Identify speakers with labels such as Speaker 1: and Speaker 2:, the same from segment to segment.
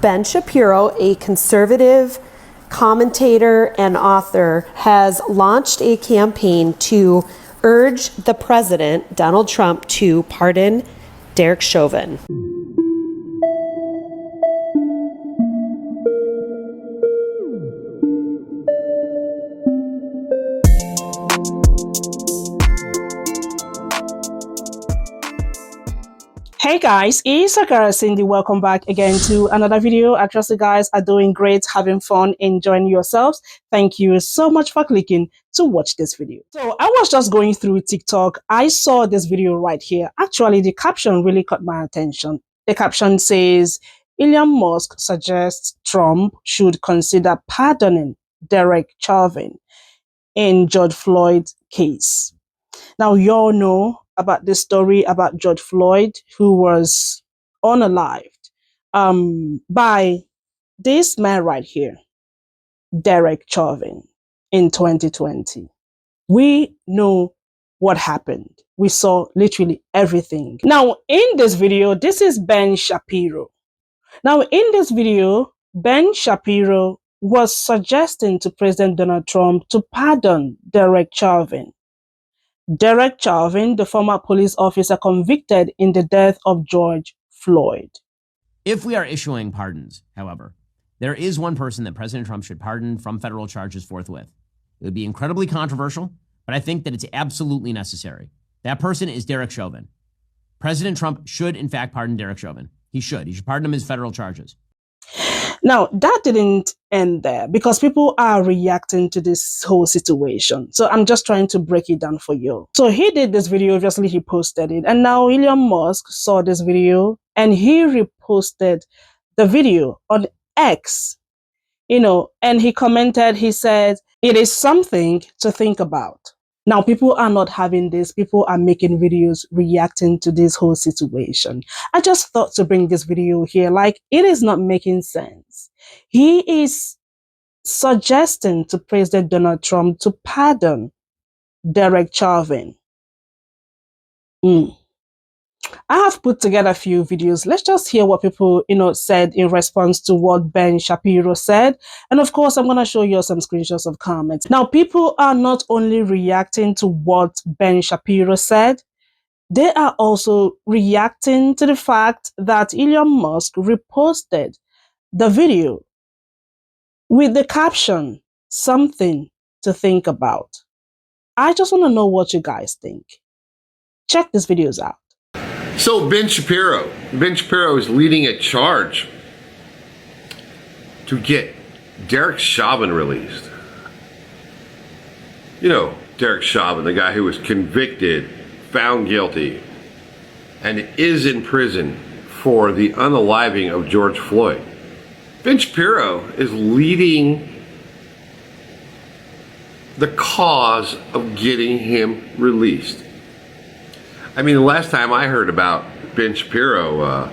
Speaker 1: Ben Shapiro, a conservative commentator and author, has launched a campaign to urge the president, Donald Trump, to pardon Derek Chauvin.
Speaker 2: Hey guys, it's Cindy. Welcome back again to another video. I trust you guys are doing great, having fun, enjoying yourselves. Thank you so much for clicking to watch this video. So I was just going through TikTok. I saw this video right here. Actually, the caption really caught my attention. The caption says, Elon Musk suggests Trump should consider pardoning Derek Chauvin in George Floyd's case. Now, you all know about this story about George Floyd, who was unalived by this man right here, Derek Chauvin, in 2020. We know what happened. We saw literally everything. Now, in this video, this is Ben Shapiro. Now, in this video, Ben Shapiro was suggesting to President Donald Trump to pardon Derek Chauvin. Derek Chauvin, the former police officer convicted in the death of George Floyd.
Speaker 3: If we are issuing pardons, however, there is one person that President Trump should pardon from federal charges forthwith. It would be incredibly controversial, but I think that it's absolutely necessary. That person is Derek Chauvin. President Trump should, in fact, pardon Derek Chauvin. He should. He should pardon him his federal charges.
Speaker 2: Now, that didn't end there because people are reacting to this whole situation. So I'm just trying to break it down for you. So he did this video, obviously he posted it. And now Elon Musk saw this video and he reposted the video on X, and he commented, he said, it is something to think about. Now, people are not having this. People are making videos reacting to this whole situation. I just thought to bring this video here. Like, it is not making sense. He is suggesting to President Donald Trump to pardon Derek Chauvin. I have put together a few videos. Let's just hear what people, said in response to what Ben Shapiro said. And of course, I'm going to show you some screenshots of comments. Now, people are not only reacting to what Ben Shapiro said, they are also reacting to the fact that Elon Musk reposted the video with the caption, something to think about. I just want to know what you guys think. Check these videos out.
Speaker 4: So Ben Shapiro is leading a charge to get Derek Chauvin released. You know, Derek Chauvin, the guy who was convicted, found guilty, and is in prison for the unaliving of George Floyd. Ben Shapiro is leading the cause of getting him released. I mean, the last time I heard about Ben Shapiro,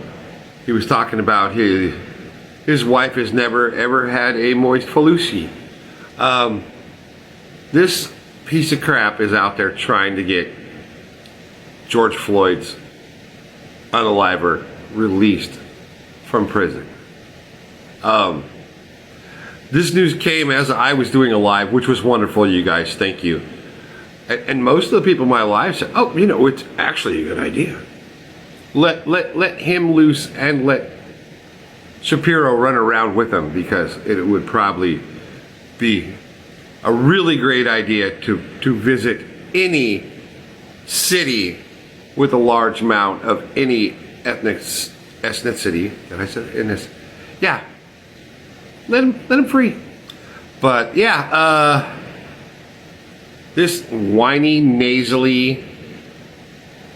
Speaker 4: he was talking about his wife has never ever had a moist Falusi. This piece of crap is out there trying to get George Floyd's unaliver released from prison. This news came as I was doing a live, which was wonderful, you guys. Thank you. And most of the people in my life said, oh, it's actually a good idea. Let him loose and let Shapiro run around with him, because it would probably be a really great idea to visit any city with a large amount of any ethnicity. Did I say in this? Yeah. Let him free. But yeah, this whiny, nasally,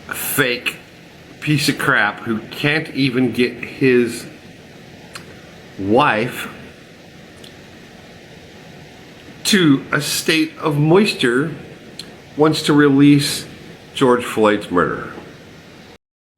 Speaker 4: fake piece of crap who can't even get his wife to a state of moisture wants to release George Floyd's murderer.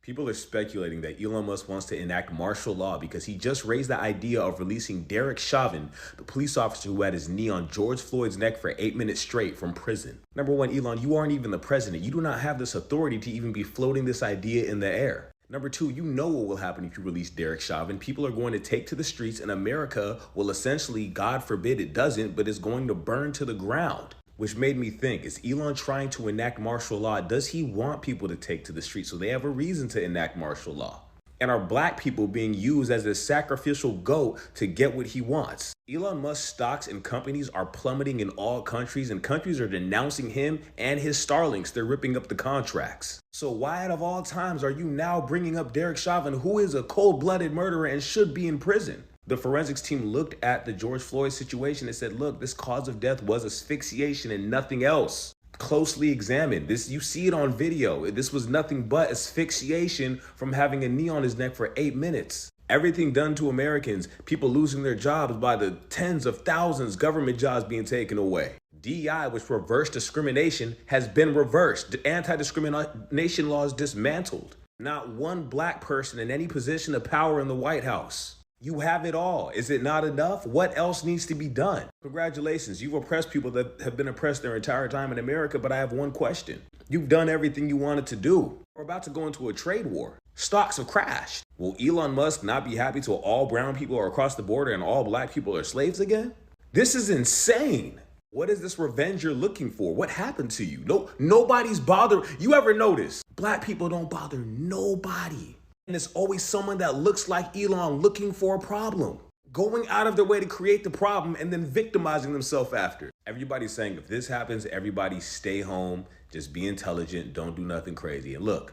Speaker 5: People are speculating that Elon Musk wants to enact martial law because he just raised the idea of releasing Derek Chauvin, the police officer who had his knee on George Floyd's neck for 8 minutes straight from prison. Number one, Elon, you aren't even the president. You do not have this authority to even be floating this idea in the air. Number two, you know what will happen if you release Derek Chauvin. People are going to take to the streets and America will essentially, God forbid it doesn't, but is going to burn to the ground. Which made me think, is Elon trying to enact martial law? Does he want people to take to the streets so they have a reason to enact martial law? And are black people being used as a sacrificial goat to get what he wants? Elon Musk's stocks and companies are plummeting in all countries, and countries are denouncing him and his Starlinks. They're ripping up the contracts. So why out of all times are you now bringing up Derek Chauvin, who is a cold-blooded murderer and should be in prison? The forensics team looked at the George Floyd situation and said, look, this cause of death was asphyxiation and nothing else. Closely examined. This, you see it on video. This was nothing but asphyxiation from having a knee on his neck for 8 minutes. Everything done to Americans, people losing their jobs by the tens of thousands, government jobs being taken away. DEI, which reversed discrimination, has been reversed. The anti-discrimination law is dismantled. Not one black person in any position of power in the White House. You have it all. Is it not enough? What else needs to be done? Congratulations. You've oppressed people that have been oppressed their entire time in America, but I have one question. You've done everything you wanted to do. We're about to go into a trade war. Stocks have crashed. Will Elon Musk not be happy till all brown people are across the border and all black people are slaves again? This is insane. What is this revenge you're looking for? What happened to you? Nobody's bothered. You ever notice? Black people don't bother nobody. And it's always someone that looks like Elon looking for a problem, going out of their way to create the problem and then victimizing themselves after. Everybody's saying if this happens, everybody stay home, just be intelligent, don't do nothing crazy. And look,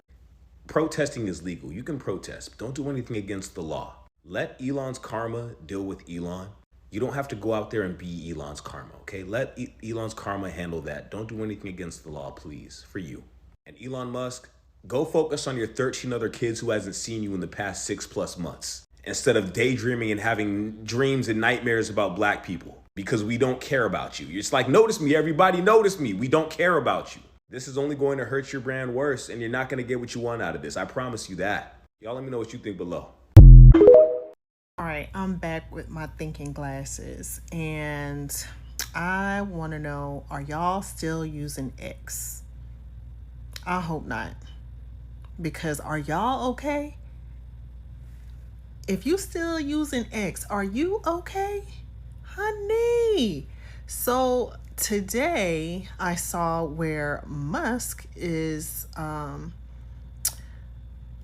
Speaker 5: protesting is legal. You can protest, but don't do anything against the law. Let Elon's karma deal with Elon. You don't have to go out there and be Elon's karma, okay? Let Elon's karma handle that. Don't do anything against the law, please, for you. And Elon Musk, go focus on your 13 other kids who hasn't seen you in the past 6+ months, instead of daydreaming and having dreams and nightmares about black people because we don't care about you. It's like, notice me, everybody, notice me. We don't care about you. This is only going to hurt your brand worse, and you're not going to get what you want out of this. I promise you that. Y'all let me know what you think below.
Speaker 6: All right, I'm back with my thinking glasses, and I want to know, are y'all still using X? I hope not. Because are y'all okay? If you still using X, are you okay? Honey. So today I saw where Musk is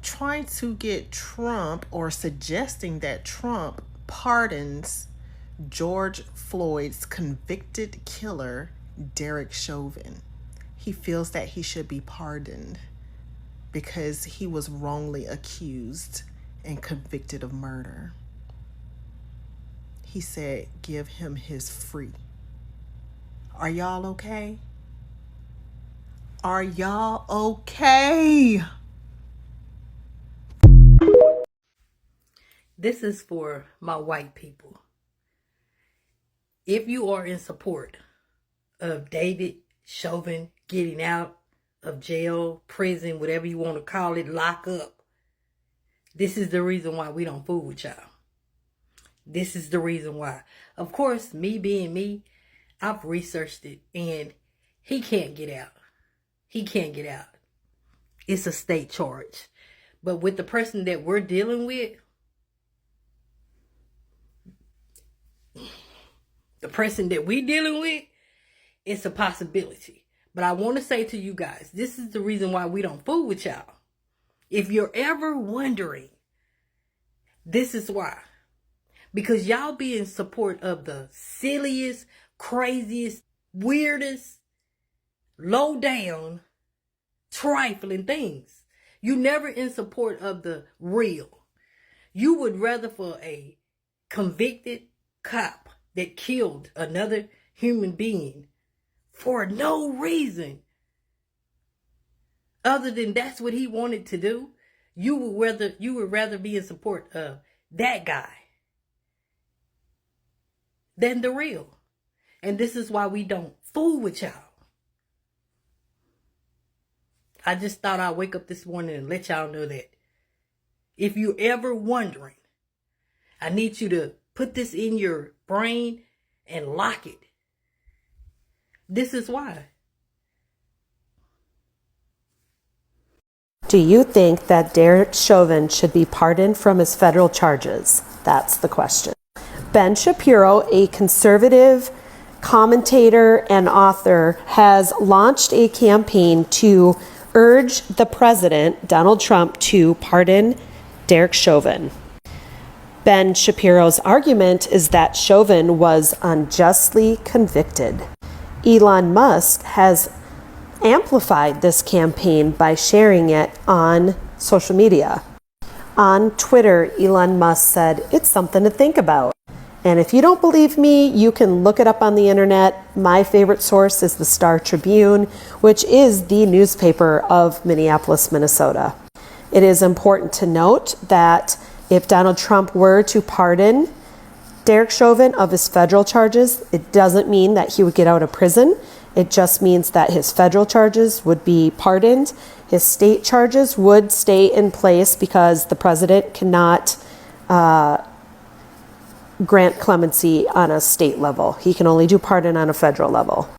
Speaker 6: trying to get Trump, or suggesting that Trump pardons George Floyd's convicted killer, Derek Chauvin. He feels that he should be pardoned because he was wrongly accused and convicted of murder. He said, give him his free. Are y'all okay? Are y'all okay?
Speaker 7: This is for my white people. If you are in support of David Chauvin getting out of jail, prison, whatever you want to call it, lock up, this is the reason why we don't fool with y'all. This is the reason why. Of course, me being me, I've researched it, and he can't get out. He can't get out. It's a state charge. But with the person that we're dealing with, it's a possibility. But I want to say to you guys, this is the reason why we don't fool with y'all. If you're ever wondering, this is why. Because y'all be in support of the silliest, craziest, weirdest, low down, trifling things. You never in support of the real. You would rather for a convicted cop that killed another human being for no reason other than that's what he wanted to do, you would rather be in support of that guy than the real. And this is why we don't fool with y'all. I just thought I'd wake up this morning and let y'all know that. If you're ever wondering, I need you to put this in your brain and lock it. This is why.
Speaker 1: Do you think that Derek Chauvin should be pardoned from his federal charges? That's the question. Ben Shapiro, a conservative commentator and author, has launched a campaign to urge the president, Donald Trump, to pardon Derek Chauvin. Ben Shapiro's argument is that Chauvin was unjustly convicted. Elon Musk has amplified this campaign by sharing it on social media. On Twitter, Elon Musk said, "It's something to think about." And if you don't believe me, you can look it up on the internet. My favorite source is the Star Tribune, which is the newspaper of Minneapolis, Minnesota. It is important to note that if Donald Trump were to pardon Derek Chauvin of his federal charges, it doesn't mean that he would get out of prison. It just means that his federal charges would be pardoned. His state charges would stay in place because the president cannot grant clemency on a state level. He can only do pardon on a federal level.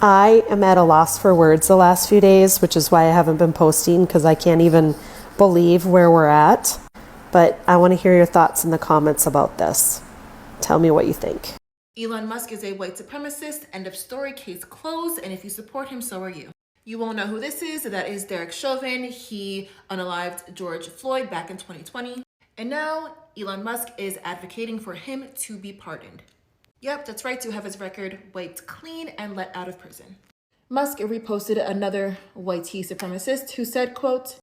Speaker 1: I am at a loss for words the last few days, which is why I haven't been posting, because I can't even believe where we're at. But I want to hear your thoughts in the comments about this. Tell me what you think.
Speaker 8: Elon Musk is a white supremacist. End of story. Case closed. And if you support him, so are you. You won't know who this is. That is Derek Chauvin. He unalived George Floyd back in 2020. And now Elon Musk is advocating for him to be pardoned. Yep, that's right, to have his record wiped clean and let out of prison. Musk reposted another white supremacist who said, quote,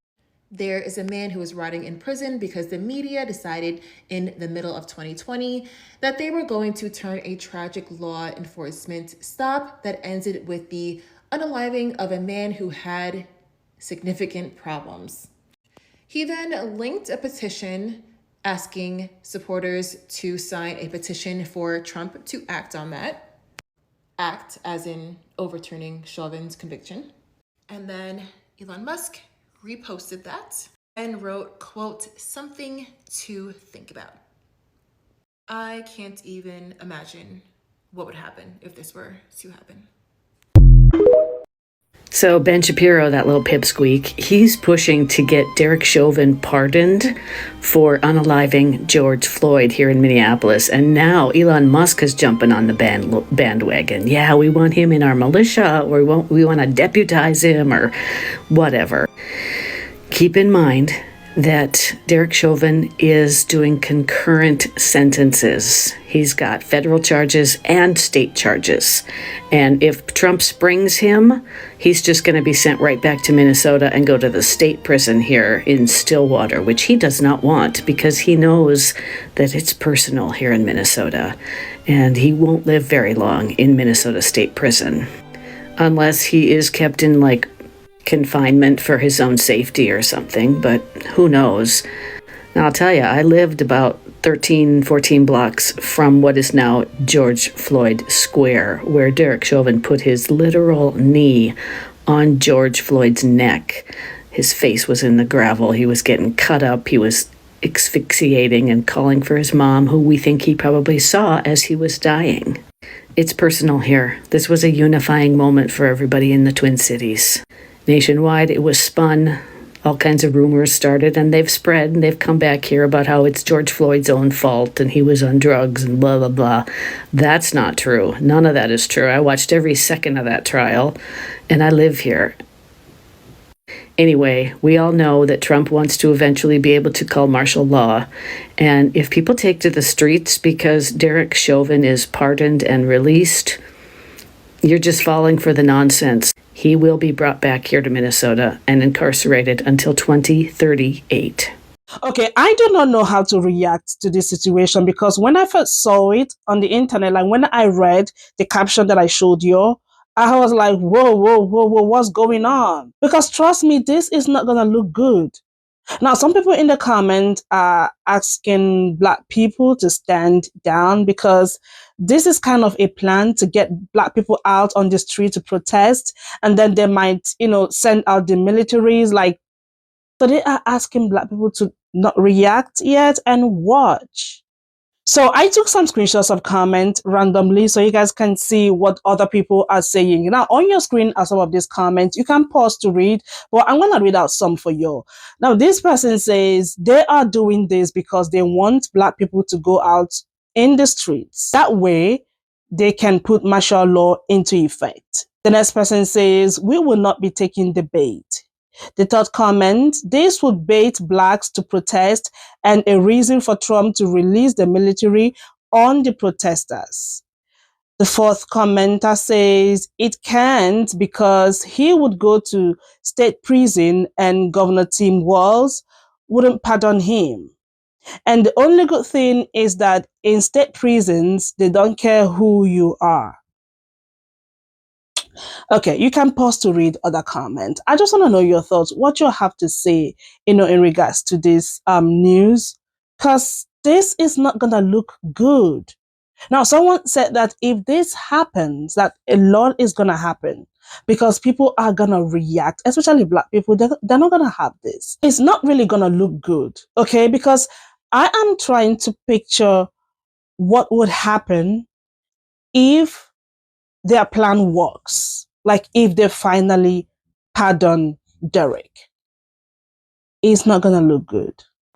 Speaker 8: "There is a man who is rotting in prison because the media decided in the middle of 2020 that they were going to turn a tragic law enforcement stop that ended with the unaliving of a man who had significant problems." He then linked a petition asking supporters to sign a petition for Trump to act on that. Act as in overturning Chauvin's conviction. And then Elon Musk reposted that and wrote, quote, "Something to think about." I can't even imagine what would happen if this were to happen.
Speaker 9: So Ben Shapiro, that little pipsqueak, he's pushing to get Derek Chauvin pardoned for unaliving George Floyd here in Minneapolis. And now Elon Musk is jumping on the bandwagon. Yeah, we want him in our militia, or we want to deputize him, or whatever. Keep in mind that Derek Chauvin is doing concurrent sentences. He's got federal charges and state charges. And if Trump springs him, he's just going to be sent right back to Minnesota and go to the state prison here in Stillwater, which he does not want because he knows that it's personal here in Minnesota. And he won't live very long in Minnesota State Prison unless he is kept in confinement for his own safety or something, but who knows. Now, I'll tell you, I lived about 13, 14 blocks from what is now George Floyd Square, where Derek Chauvin put his literal knee on George Floyd's neck. His face was in the gravel. He was getting cut up. He was asphyxiating and calling for his mom, who we think he probably saw as he was dying. It's personal here. This was a unifying moment for everybody in the Twin Cities. Nationwide, it was spun. All kinds of rumors started, and they've spread, and they've come back here about how it's George Floyd's own fault, and he was on drugs, and blah, blah, blah. That's not true. None of that is true. I watched every second of that trial, and I live here. Anyway, we all know that Trump wants to eventually be able to call martial law, and if people take to the streets because Derek Chauvin is pardoned and released, you're just falling for the nonsense. He will be brought back here to Minnesota and incarcerated until 2038.
Speaker 2: Okay, I do not know how to react to this situation because when I first saw it on the internet, when I read the caption that I showed you, I was like, whoa, what's going on? Because trust me, this is not going to look good. Now, some people in the comments are asking Black people to stand down because this is kind of a plan to get Black people out on the street to protest. And then they might, send out the militaries. So they are asking Black people to not react yet and watch. So I took some screenshots of comments randomly so you guys can see what other people are saying. Now on your screen are some of these comments. You can pause to read, but I'm going to read out some for you. Now this person says they are doing this because they want Black people to go out in the streets. That way they can put martial law into effect. The next person says we will not be taking the bait. The third comment, this would bait Blacks to protest and a reason for Trump to release the military on the protesters. The fourth commenter says it can't because he would go to state prison and Governor Tim Walz wouldn't pardon him. And the only good thing is that in state prisons, they don't care who you are. Okay, you can pause to read other comments. I just want to know your thoughts, what you have to say, in regards to this news, because this is not going to look good. Now, someone said that if this happens, that a lot is going to happen because people are going to react, especially Black people. They're not going to have this. It's not really going to look good, okay? Because I am trying to picture what would happen if their plan works, like if they finally pardon Derek. It's not gonna look good.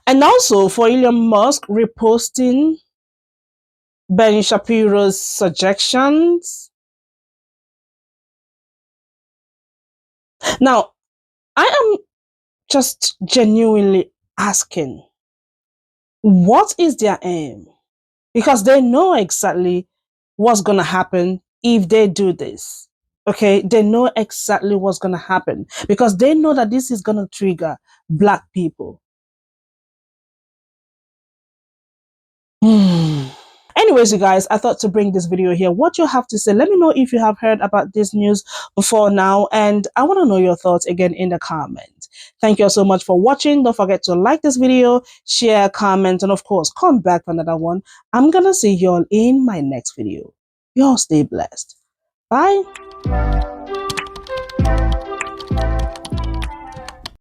Speaker 2: And also for Elon Musk reposting Ben Shapiro's suggestions. Now, I am just genuinely asking, what is their aim? Because they know exactly what's gonna happen if they do this. Okay, they know exactly what's going to happen because they know that this is going to trigger Black people. Anyways, you guys, I thought to bring this video here. What you have to say, let me know if you have heard about this news before now, and I want to know your thoughts again in the comments. Thank you all so much for watching. Don't forget to like this video, share, comment, and of course, come back for another one. I'm going to see you all in my next video. You all stay blessed. Bye.